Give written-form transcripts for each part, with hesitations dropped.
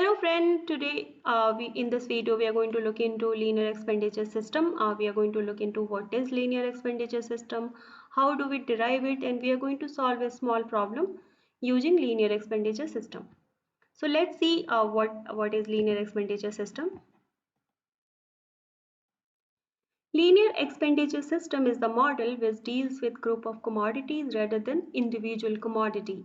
Hello friend, today in this video we are going to look into linear expenditure system. We are going to look into what is linear expenditure system, how do we derive it, and we are going to solve a small problem using linear expenditure system. So let's see what is linear expenditure system. Linear expenditure system is the model which deals with group of commodities rather than individual commodity.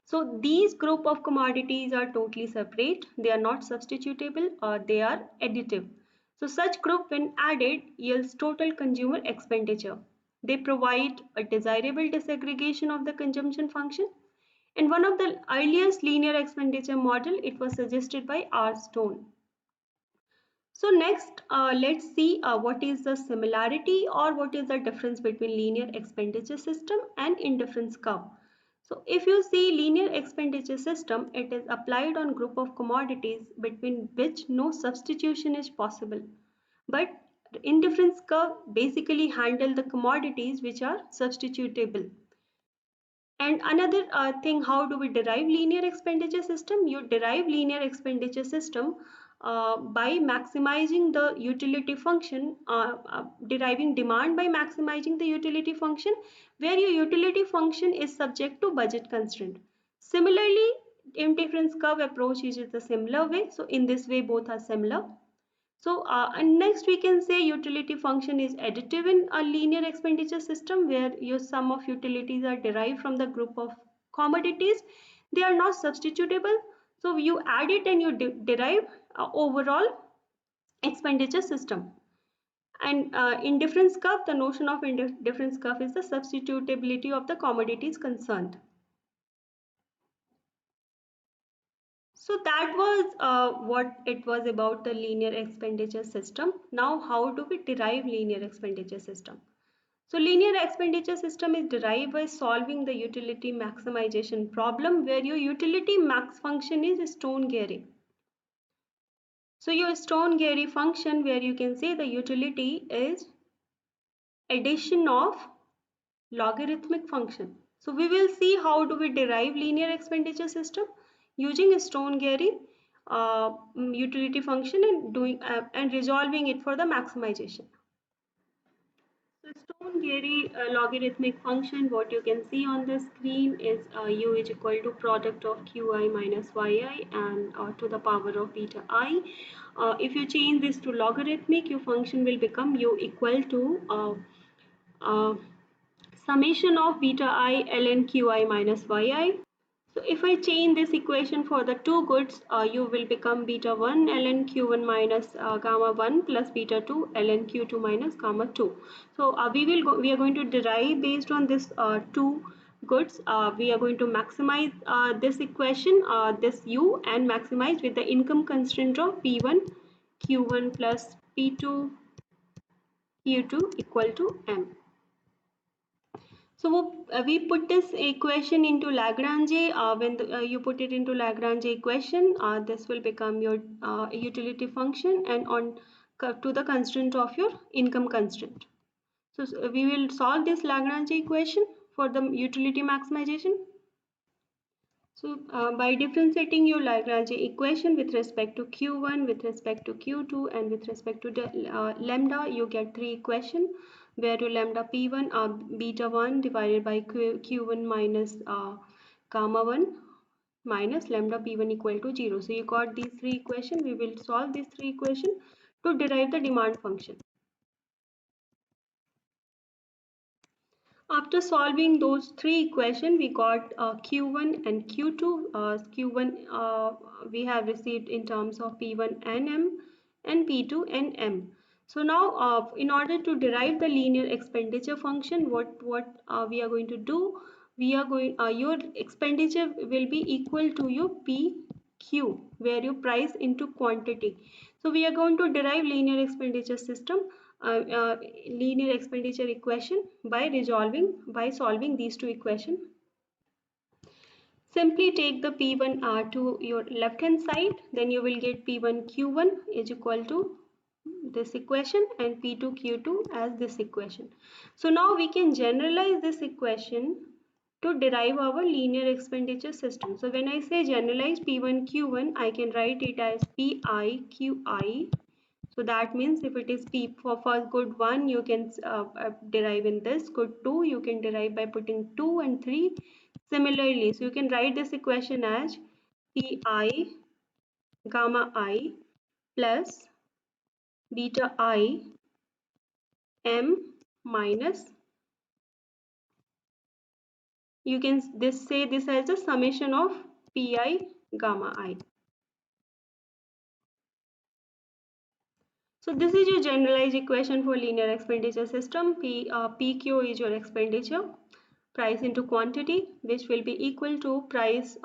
So these group of commodities are totally separate. They are not substitutable or they are additive. So such group when added yields total consumer expenditure. They provide a desirable disaggregation of the consumption function. And one of the earliest linear expenditure model, it was suggested by R. Stone. So next, let's see what is the similarity or what is the difference between linear expenditure system and indifference curve. So if you see linear expenditure system, it is applied on group of commodities between which no substitution is possible. But indifference curve basically handle the commodities which are substitutable. And another thing, how do we derive linear expenditure system? You derive linear expenditure system by maximizing the utility function, deriving demand by maximizing the utility function, where your utility function is subject to budget constraint. Similarly, indifference curve approach is the similar way. So in this way, both are similar. So and next we can say utility function is additive in a linear expenditure system where your sum of utilities are derived from the group of commodities. They are not substitutable. So you add it and you derive overall expenditure system. And in difference curve, the notion of difference curve is the substitutability of the commodities concerned. So that was what it was about the linear expenditure system. Now, how do we derive linear expenditure system? So linear expenditure system is derived by solving the utility maximization problem where your utility max function is Stone-Gehry. So your Stone-Gehry function where you can say the utility is addition of logarithmic function. So we will see how do we derive linear expenditure system using a Stone-Gehry utility function and doing and resolving it for the maximization. So Stone-Gehry logarithmic function, what you can see on the screen is u is equal to product of qi minus yi and to the power of beta I. If you change this to logarithmic, your function will become u equal to uh, summation of beta I ln qi minus yi. So if I change this equation for the two goods, you will become beta 1 ln q1 minus gamma 1 plus beta 2 ln q2 minus gamma 2. So we are going to derive based on this two goods. We are going to maximize this equation, this u, and maximize with the income constraint of p1 q1 plus p2 q2 equal to m. So we put this equation into Lagrange. When you put it into Lagrange equation, this will become your utility function and on to the constraint of your income constraint. So we will solve this Lagrange equation for the utility maximization. So by differentiating your Lagrange equation with respect to Q1, with respect to Q2 and with respect to the, lambda, you get three equations where your lambda P1 are beta 1 divided by Q1 minus gamma 1 minus lambda P1 equal to 0. So you got these three equations. We will solve these three equations to derive the demand function. After solving those three equations, we got Q1 and Q2. Q1 we have received in terms of P1 and M and P2 and M. So now in order to derive the linear expenditure function, what we are going to do, we are going your expenditure will be equal to your PQ where you price into quantity. So we are going to derive linear expenditure system linear expenditure equation by solving these two equations. Simply take the P1 to your left hand side, then you will get P1 Q1 is equal to this equation and P2 Q2 as this equation. So now we can generalize this equation to derive our linear expenditure system. So when I say generalized P1 Q1, I can write it as PI QI. So that means if it is P for good 1, you can derive in this. Good 2, you can derive by putting 2 and 3. Similarly, so you can write this equation as Pi gamma I plus beta I m minus, you can say this as a summation of Pi gamma I. So this is your generalized equation for linear expenditure system. PQ is your expenditure, price into quantity, which will be equal to price,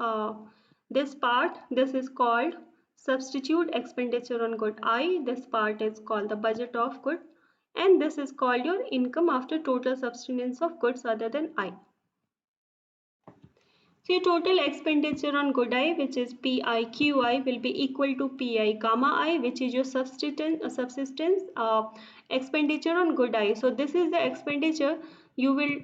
this part, this is called substitute expenditure on good I, this part is called the budget of good, and this is called your income after total subsistence of goods other than I. So your total expenditure on good I, which is PIQI, will be equal to PI gamma I, which is your subsistence expenditure on good I. So this is the expenditure you will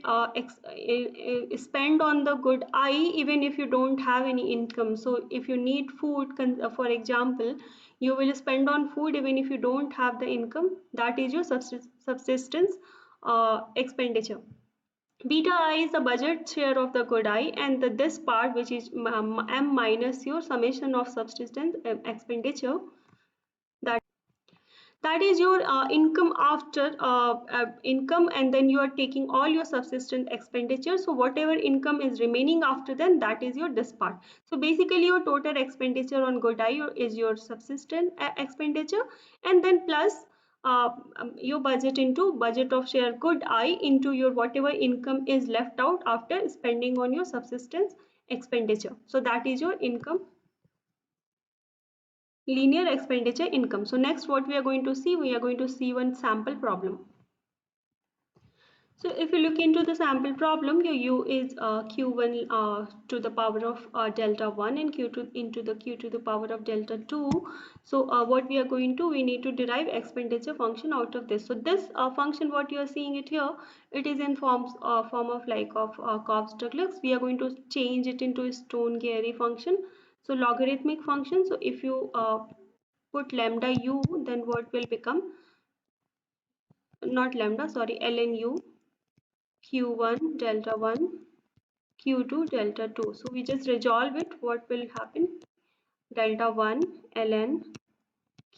spend on the good I even if you don't have any income. So if you need food, for example, you will spend on food even if you don't have the income. That is your subsistence expenditure. Beta I is the budget share of the good I, and this part, which is m minus your summation of subsistence expenditure, that that is your income after income, and then you are taking all your subsistence expenditure. So whatever income is remaining after, then that is your this part. So basically your total expenditure on good I is your subsistence expenditure, and then plus your budget into budget of share good I into your whatever income is left out after spending on your subsistence expenditure. So that is your income, linear expenditure income. So next what we are going to see, we are going to see one sample problem. So if you look into the sample problem, your u is q1 to the power of delta 1 and q2 into the q to the power of delta 2. So what we are going to, we need to derive expenditure function out of this. So this function, what you are seeing it here, it is in form of like of Cox-Douglas. We are going to change it into a Stone-Geary function. So logarithmic function. So if you put lambda u, then what will become, not lambda, sorry, ln u q1 delta 1 q2 delta 2. So we just resolve it. What will happen? Delta 1 ln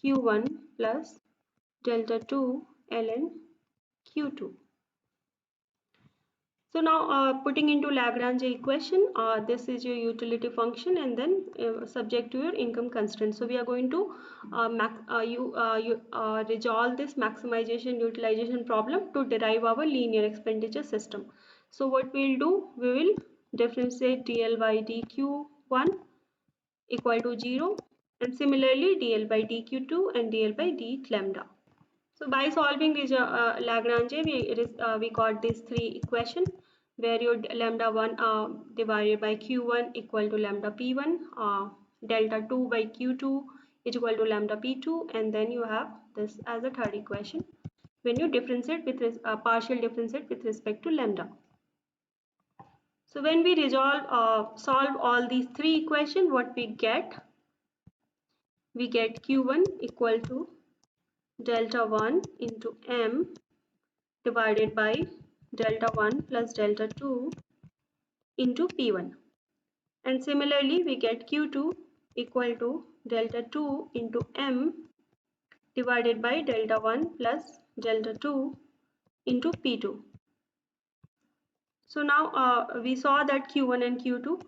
q1 plus delta 2 ln q2. So now putting into Lagrange equation, this is your utility function, and then subject to your income constraint. So we are going to resolve this maximization utilization problem to derive our linear expenditure system. So what we'll do, we will differentiate dl by dq1 equal to 0, and similarly dl by dq2 and dl by d lambda. So by solving this Lagrange, we got these three equation where your lambda 1 divided by q1 equal to lambda p1, delta 2 by q2 is equal to lambda p2, and then you have this as a third equation when you differentiate with partial differentiate with respect to lambda. So when we solve all these three equations, what we get q1 equal to delta 1 into m divided by delta 1 plus delta 2 into P1, and similarly we get Q2 equal to delta 2 into M divided by delta 1 plus delta 2 into P2. So now we saw that Q1 and Q2,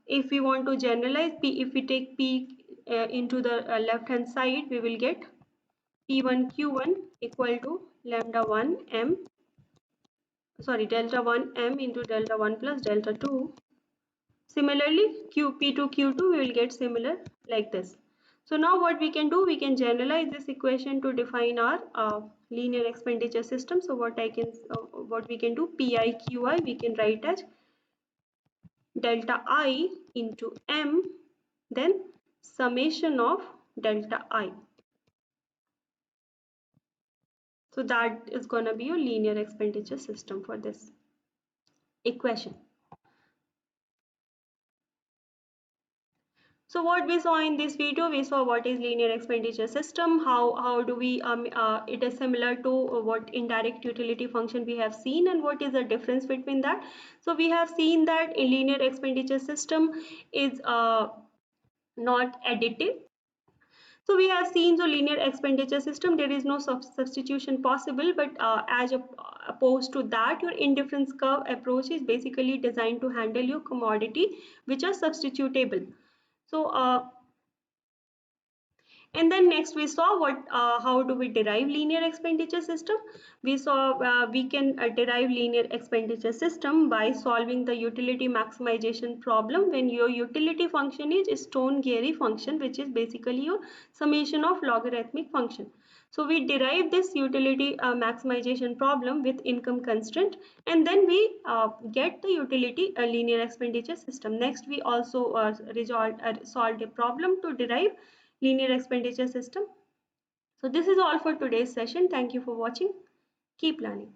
if we want to generalize P, if we take P into the left hand side, we will get P1 Q1 equal to lambda 1 M, sorry, delta 1 m into delta 1 plus delta 2. Similarly, P to Q2 we will get similar like this. So now what we can do, we can generalize this equation to define our linear expenditure system. So what we can do, PIQI we can write as delta I into m, then summation of delta I. So that is going to be your linear expenditure system for this equation. So what we saw in this video, we saw what is linear expenditure system, how do we, it is similar to what indirect utility function we have seen, and what is the difference between that. So we have seen that a linear expenditure system is not additive. So we have seen the linear expenditure system, there is no substitution possible, but as opposed to that, your indifference curve approach is basically designed to handle your commodity which are substitutable. So and then next we saw what how do we derive linear expenditure system. We saw we can derive linear expenditure system by solving the utility maximization problem when your utility function is Stone Geary function, which is basically your summation of logarithmic function. So we derive this utility maximization problem with income constraint, and then we get the utility linear expenditure system. Next we also solved a problem to derive linear expenditure system. So this is all for today's session. Thank you for watching. Keep learning.